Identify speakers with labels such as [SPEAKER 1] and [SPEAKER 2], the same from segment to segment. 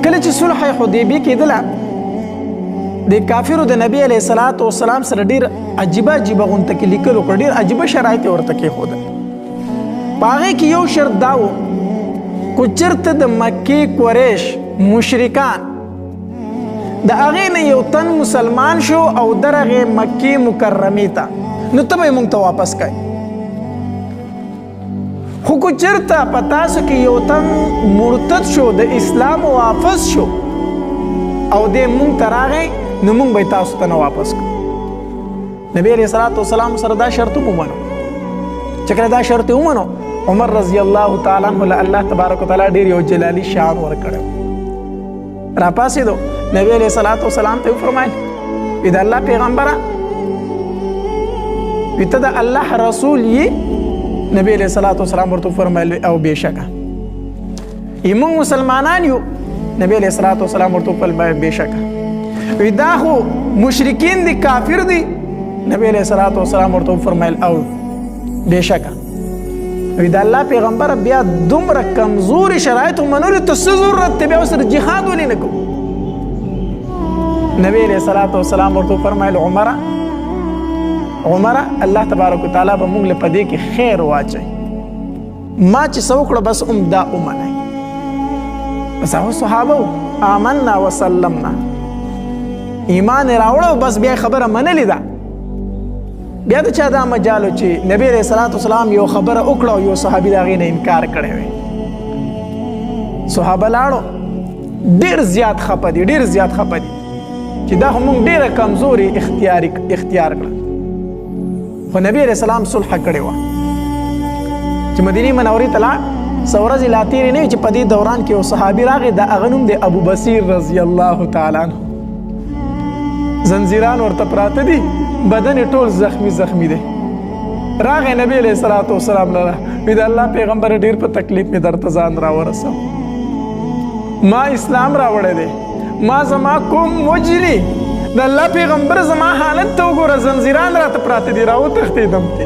[SPEAKER 1] کله چې صلح حدیبیه کېدله د کافرو د نبی علیه الصلاۃ والسلام سره ډېر عجیبه غونته کې لیکل وکړه، ډېر عجیبه شرایط ورته کېښودل. په هغې کې یو شرط دا و کو چېرته د مکې قریش مشرکان د هغې نه یو تن مسلمان شو او درغې مکې مکرمې ته، نو ته به یې موږ ته واپس کوې. خو کو چېرته په تاسو کې یو تن مرتد شو، د اسلام واپس شو او دی موږ ته راغی، نو موږ به یې تاسو ته نه واپس کړو. نبی علیه الصلاۃ والسلام سره دا شرط ومنو. چې کله دا شرط ومنو، عمر رضی الله تعالی عنه له الله تبارک وتعالی ډېر یو جلالي شان ورکړی. راپاسېدو، نبی علیه الصلاۃ والسلام ته وفرمایل وی د الله پیغمبره وی ته د الله رسول یې؟ نبی علیه الصلاۃ والسلام ورته وفرمایل او بېشکه موږ مسلمانان یو. نبی علیه الصلاۃ والسلام ورته وفرمایل بېشکه وی دا خو مشرکین دي، کافر دي. نبی علیه الصلاۃ والسلام ورته وفرمایل او بېشکه وی د الله پیغمبره بیا دومره کمزوري شرایطو منلو ته څه ضرورت دی؟ بیا ورسره جهاد ولې نه کوو؟ نبی علیه الصلاۃ والسلام ورته وفرمایل عمره الله تبارک وتعالی به موږ له په دې کې خیر واچوي. ما چې څه وکړه بس دا ومنئ. بس هغه صحابه آمنا وسلمنا، ایمان یې راوړه بس بیا خبره منلې ده. بیا د چا دا مجالو چې نبی علیه الصلاۃ والسلام یو خبره وکړه او یو صحابي د هغې نه انکار کړی وی. صحابه لاړو، ډېر زیات خفه دي چې دا خو موږ ډېره کمزوري اختیار کړه. خو نبی علیه السلام صلح کړې وه. چې مدینې منورې ته لاړ، څه ورځې لا تېرې نه وي چې په دې دوران کې یو صحابي راغی، د هغه نوم دی ابو بصیر رضی الله تعالی عنه. زنځیران ورته پراته دي، بدن یې ټول زخمی دی. راغی نبی علیه الصلاۃ والسلام لره وی د الله پیغمبر ډېر په تکلیف مې درته ځان راورسو، ما اسلام راوړی دی، ما زما قوم وجلي، د الله پیغمبر زما حالت ته وګوره، زنځیران راته پراته دي، راوتښتېدم تی.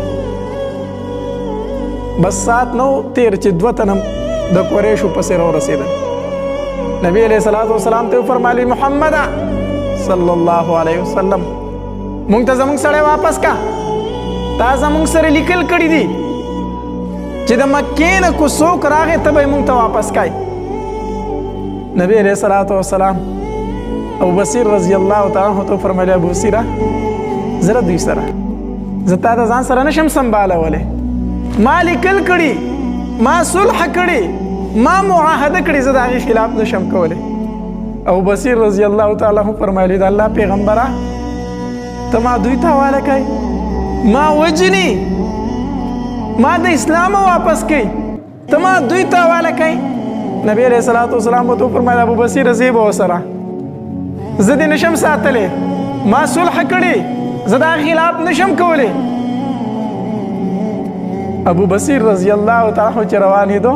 [SPEAKER 1] بس ساعت نو تېر چې 2 تنه د قریشو پسې راورسېدل. نبی علیه الصلاۃ والسلام ته وفرمایل محمده صلی الله علیه وسلم مونږ ته زمونږ سړی واپس کا، تا زمونږ سره لیکل کړي دي چې د مکې نه کو څوک راغی ته به یې مونږ ته واپس کای. نبی علیه الصلاۃ والسلام ابو بصیر رضی الله تعالی عنہ ته وفرمایل ابو بصیره زه دوی سره زه تا د ځان سره نشم سنبالولی، ما لیکل کړي، ما صلح کړي، ما معاهده کړي، زه د هغې خلاف نشم کولی. ابو بصیر رضی الله تعالی عنہ فرمایلی د الله پیغمبره ته ما دوی ته حواله کوي، ما وجني، ما د اسلام واپس کوي، ته ما دوی ته حواله کوي. نبی علیه الصلاۃ والسلام ورته وفرمایل ابو بصیر زه به ورسره زه دې نشم ساتلی، ما صلح کړي، زه د هغې خلاف نشم کولی. ابو بصیر رضی الله تعالی عنہ چې روانېدو،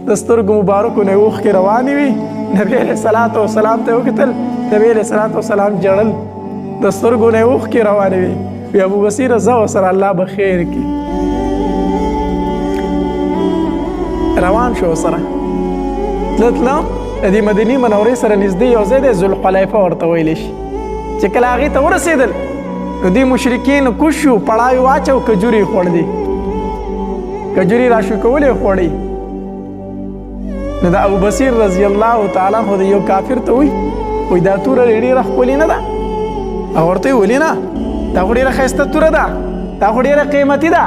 [SPEAKER 1] د سترګو مبارکو نه اوښکې روانې وي. نبی علیه الصلاۃ والسلام ته وکتل، نبی علیه الصلاۃ والسلام ژړل، د سترګو نه اوښکې روانې وي. وی ابو بصیر زه ورسره الله به خیر کړي. روان شو ورسره تلتلو د دې مدینې منورې سره نږدې یو ځای دی، ذوالحلیفه ورته ویلی شي. چې کله هغې ته ورسېدل نو دې مشرکین کوز شو، پړاوې واچو، کجورې یې خوړلې، کجورې راشو کولې خوړې. نو د ابو بصیر رضی الله تعالی عنہ د یو کافر ته وی دا توره ډېره ښکلې نه ده؟ هغه ورته ویې ولې نه، دا خو ډېره ښایسته توره ده، دا خو ډېره قیمتي ده.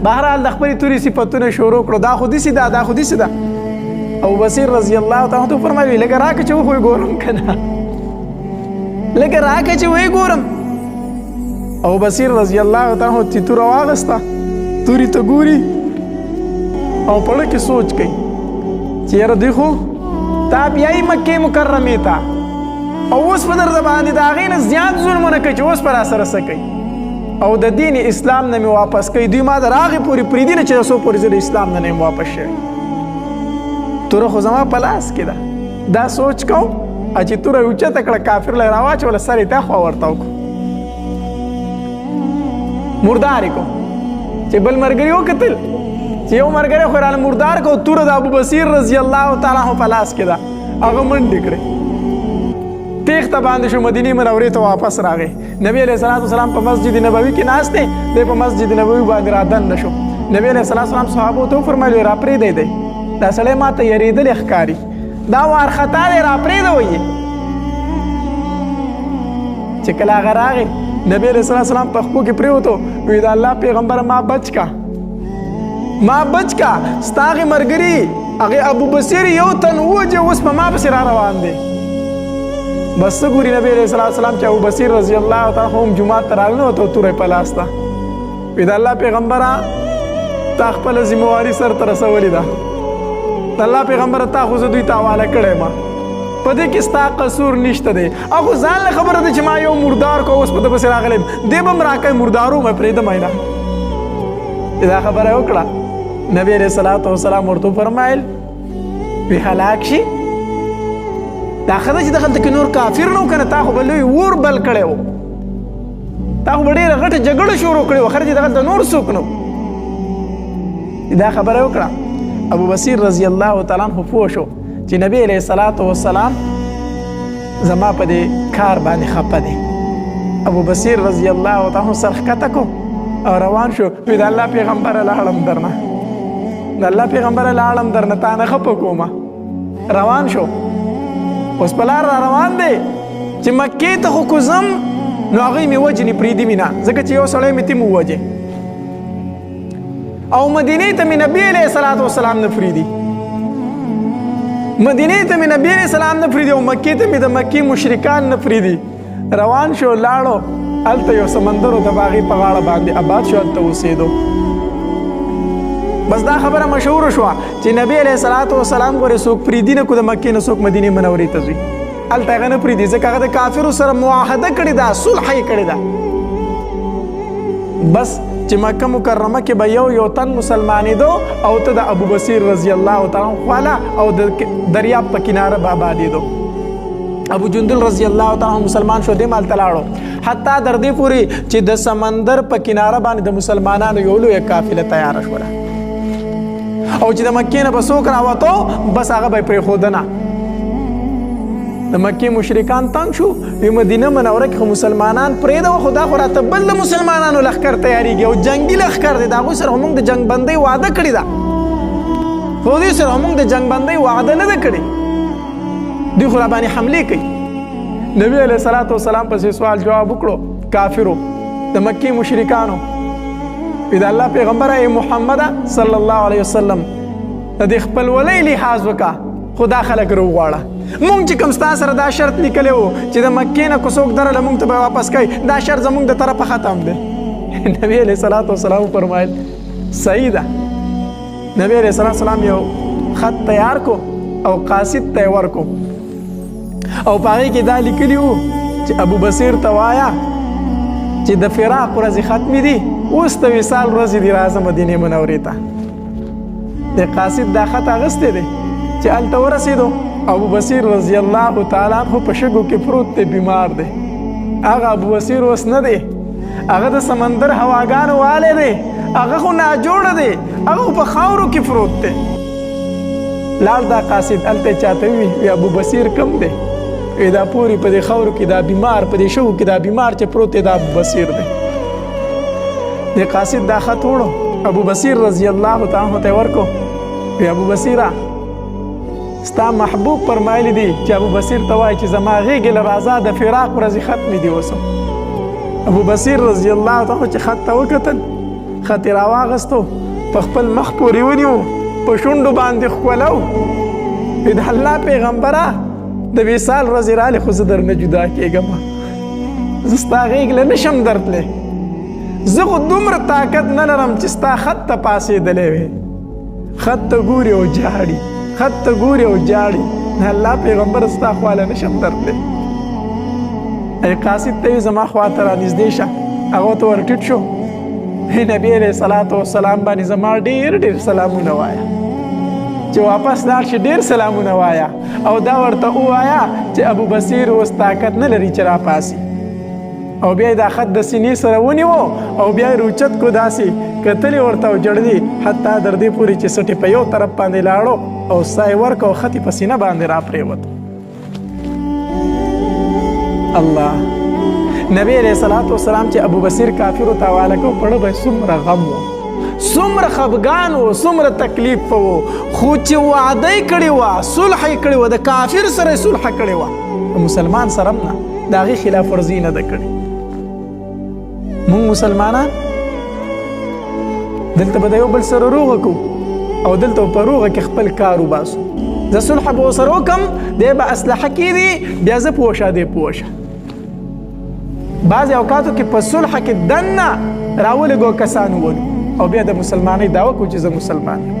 [SPEAKER 1] بهرحال د خپلې تورې صفتونه شروع کړو، دا خو داسې ده، دا خو داسې ده. ابو بصیر رضی الله تعالی عنہ فرمایي لږه راکړه چې وخو یې ګورم که نه، لږه راکړه چې ویې ګورم. ابو بصیر رضی الله تعالی عنہ چې توره واغسته، تورې ته ګوري او په زړه کې سوچ کوي چې یاره دوی خو تا بیایي مکې مکرمې ته او اوس په درته باندې د هغې نه زیات ظلمونه کوي چې اوس په راسره څه کوي، او د دین اسلام نه مې واپس کوي. دوی ما تر هغې پورې پرېږدي نه چې د څو پورې زه د اسلام نه یم واپس شوی. توره خو زما په لاس کې ده، دا سوچ کوم چې توره یې اوچته کړه، کافر له یې راواچوله، سر یې تا خوا ورته وکړو، مردار یې کړو. چې بل ملګري وکتل چې یو ملګری خو یې راله مردار کړو، توره د ابو بصیر رضی الله تعالی عنہ په لاس کې ده، هغه منډې کړې. ویښته باندې شو مدینې منورې ته واپس راغی. نبی علیه الصلاة والسلام په مسجد نبوي کې ناست دی، دی په مسجد نبوي باندې رادننه شو. نبی علیه الصلاة والسلام صحابو ته وفرمایل را پرېږدی دی، دا سړی ماته یېرېدلی ښکاري، دا وارخطا دی، را پرېږدوئ یې. چې کله هغه راغی نبی علیه الصلاة والسلام په خپو کې پرېوتو، وی د الله پیغمبره ما بچ کا، ما بچ کا، ستا هغې ملګري هغې ابو بصیر یو تن ووجه، اوس په ما پسې را روان دی. بس څه ګوري نبی علیه الصلاة والسلام چې ابو بصیر رضی الله تعالی عنه هم جومات ته راننوته او توره یې په لاس ته. وی د الله پیغمبره تا خپله ذمهواري سرته رسولې ده، د الله پیغمبره تا خو زه دوی ته حواله کړی ما، په دې کې ستا قصور نشته دی. او خو ځان له خبره ده چې ما یو مردار کو اوس په ده پسې راغلی دی به م راکوي، مردارو مې پرېږدمی نه. دا خبره یې وکړه. نبی علیه الصلاة والسلام ورته وفرمایل وی هلاک شي، دا ښه ده چې دغلته کې نور کافر نه و که نه، تا خو به لوی اور بل کړی و، تا خو به ډېره غټه جګړه شروع کړې وه، خیر چې دغلته نور څوک نه و. دا خبره یې وکړه. ابو بصیر رضی الله تعالی عنه پوه شو چې نبی علیه الصلاة والسلام زما په دې کار باندې خفه دی. ابو بصیر رضی الله تعالی عنه سر ښکته کو او روان شو. وی د الله پیغمبره لاړم درنه، د الله پیغمبره لاړم درنه، تا نه خفه کومه. روان شو، اوس په لار را روان دی چې مکې ته خو کوزم نو هغوی مې وجني پرېږدي مې نه، ځکه چې یو سړی مې تیم ووجې، او مدینې ته مې نبي علیه الصلاة والسلام نه پرېږدي، مدینې ته مې نبي علیه السلام نه پرېږدي، او مکې ته مې د مکې مشرکان نه پرېږدي. روان شو، لاړو، هلته یو سمندر و د هغې په غاړه باندې آباد شو، هلته اوسېدو. بس دا خبره مشهوره شوه چې نبی علیه الصلاة والسلام ګورې څوک پرېږدي نه کو د مکې نه څوک مدینې منورې ته ځي، هلته هغه نه پرېږدي ځکه هغه د کافرو سره معاهده کړې ده، صلح یې کړې ده. بس چې مکه مکرمه کې به یو تن مسلمانېدو او ته د ابو بصیر رضی الله تعالی خواله او د دریاب په کناره به آبادېدو. ابو جندل رضی الله تعالی مسلمان شو، دې هلته لاړو، حتی تر دې پورې چې د سمندر په کناره باندې د مسلمانانو یو لویه قافله تیاره شوله، او چې د مکې نه به څوک راوتو بس هغه به یې پرېښوده نه. د مکې مشرکان تنګ شو، وی مدینه منوره کې خو مسلمانان پرېږده، خو دا خو راته بل د مسلمانانو لښکر تیارېږي او جنګي لښکر دی، د هغوی سره خو موږ د جنګ بندۍ وعده کړې ده، خو دوی سره خو موږ د جنګ بندۍ وعده نه ده کړې، دوی خو راباندې حملې کوي. نبي علیه الصلاة والسلام پسې سوال جواب وکړو کافرو د مکې مشرکانو. وی د الله پیغمبره ای محمده صلی الله علیه وسلم د دې خپلولۍ لحاظ وکړه، خو دا خلک راوغواړه، مونږ چې کوم ستا سره دا شرط لیکلی و چې د مکې نه که څوک درله مونږ ته به واپس کوي، دا شرط زمونږ د طرفه ختم دی. نبی علیه الصلاة والسلام وفرمایل صحیح ده. نبی علیه الصلاة والسلام یو خط تیار کو او قاصد ته یې ورکو، او په هغې کې دا لیکلي وو چې ابو بصیر ته وایه چې د فراق ورځې ختمې دي، اوس د وصال ورځې دي، راځه مدینې منورې ته. د قاصد دا خط اخیستی دی چې هلته ورسېدو، ابو بصیر رضی الله تعالی عنه په شګو کې پروت دی، بیمار دی. هغه ابو بصیر اوس نه دی، هغه د سمندر هواګانو والی دی، هغه خو ناجوړه دی، هغه په خاورو کې پروت دی. لاړ دا قاصد هلته چاته وي ابو بصیر کم دی؟ وی دا پورې په دې خاورو کې دا بیمار، په دې شګو کې دا بیمار چې پروت دی دا ابو بصیر دی. د قاصد دا خط وړو، ابو بصیر رضی الله تعالی عنه ته ورکو. وی ابو بصیره ستا محبوب فرمایلی دی چې ابو بصیر ته وایي چې زما غېږې له راځه د فراق ورځې ختمې دي اوس. ابو بصیر رضی الله تعالی عنه چې خط ته وکتل، خط یې راواغستو، په خپل مخ پورې ونیو، په شونډو باندې ښکلو. وی د الله پیغمبره د وصال ورځې رالې خو زه درنه جدا کېږم، زه ستا غېږ له نشم درتلی، زه خو دومره طاقت نه لرم چې ستا خط ته پاسېدلی وې. خط ته ګوري او جاړي، خط ته ګوري او جاړي، د الله پیغمبر ستا خواله نشم درتلی. ای قاصد ته یې زما خواته را نږدې شه، هغه ته ور ټیټ شو. نبي علیه الصلاة والسلام باندې زما ډېر ډېر سلامونه وایه، چې واپس لاړ شي ډېر سلامونه وایه، او دا ورته ووایه چې ابو بصیر اوس طاقت نه لري چې راپاسي. او بیا دا خط د سینې سره ونیو او بیا یې روچت کو، داسې کتلې ورته او جړلي، حتی تر دې پورې چې سټې په یو طرف باندې لاړو او ساه یې ورکړه او خط یې په سینه باندې را پرېوت. الله نبی علیہ الصلوۃ والسلام چې ابو بصیر کافرو ته حواله کو پړه به څومره غم و څومره خفګان و څومره تکلیف و خو چې وعده یې کړې وه صلح یې کړې وه د کافر سره یې صلح کړې وه د مسلمان سره هم نه د هغې خلاف ورزي نه ده کړې مونږ مسلمانان دلته به د یو بل سره روغه کوو او دلته په روغه کې خپل کار وباسو زه صلح به ورسره وکړم دی به اسلحه کېږي بیا زه پوه شه دی پوه شه بعضې اوقاتو کې په صلح کې دننه راولږو کسان ولو او بیا د مسلمانۍ دعوه کو چې زه مسلمان یم